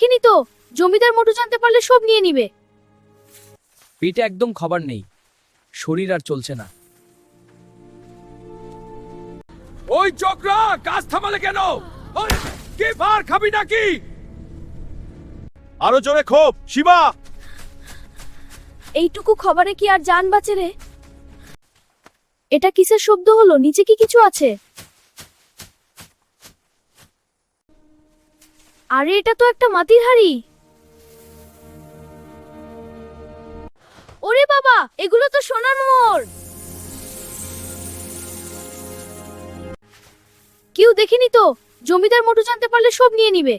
দেখিনি তো, জমিদার মোটু জানতে পারলে সব নিয়ে নিবে। পেটে একদম খাবার নেই, শরীর আর চলছে না। ওই চক্রা কাজ থামালে কেন? ওই কি ভার খাবি নাকি? আরো জোরে খোপ শিবা। এইটুকু খবরে কি আর জান বাঁচে রে? এটা কিসের শব্দ হলো? নিচে কি কিছু আছে? আরে এটা তো একটা মাটির হাড়ি। ওরে বাবা, এগুলো তো সোনার মোহর। কেউ দেখেনি তো, জমিদার মোটু জানতে পারলে সব নিয়ে নিবে।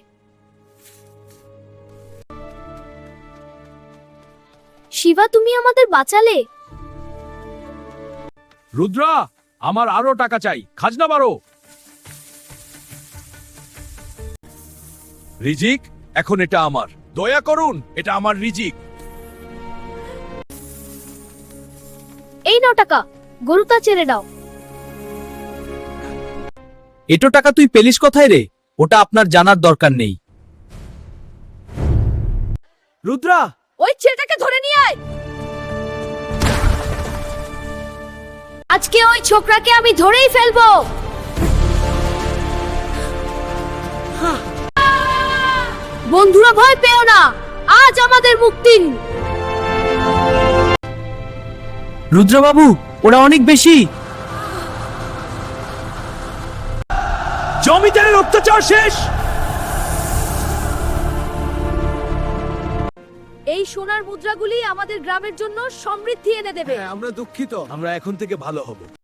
শিবা, তুমি আমাদের বাঁচালে। রুদ্রা, আমার আরো টাকা চাই, খাজনা বাড়ো। রিজিক, এখন এটা আমার, দয়া করুন, এটা আমার রিজিক। এই নাও টাকা, গরুটা ছেড়ে দাও। এটো টাকা তুই পেলিস কোথায় রে? ওটা আপনার জানার দরকার নেই। রুদ্রা, ওই ছেলেটাকে ধরে নিয়ে আয়। আজকে ওই ছোকরাকে আমি ধরেই ফেলবো। বন্ধুরা, ভয় পেও না, আজ আমাদের মুক্তি। রুদ্রবাবু, ওরা অনেক বেশি। জমিদারের অত্যাচার শেষ। এই সোনার মুদ্রাগুলি আমাদের গ্রামের জন্য সমৃদ্ধি এনে দেবে। আমরা দুঃখিত, আমরা এখন থেকে ভালো হব।